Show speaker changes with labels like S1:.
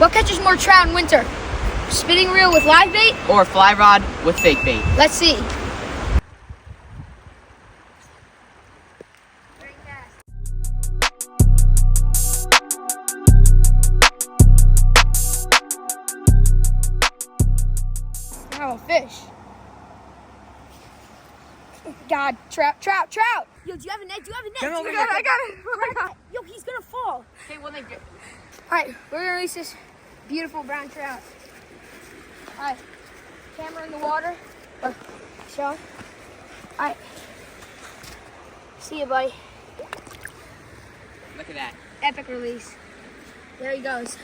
S1: What catches more trout in winter? Spinning reel with live bait?
S2: Or fly rod with fake bait?
S1: Let's see. Oh, fish. God, trout. Yo, do you have a net?
S2: No,
S1: I got it. Oh my God. Yo, he's gonna fall.
S2: Okay, well, they get.
S1: All right, we're gonna release this beautiful brown trout. All right, camera in the water. Sean. All right. See you, buddy.
S2: Look at that.
S1: Epic release. There he goes.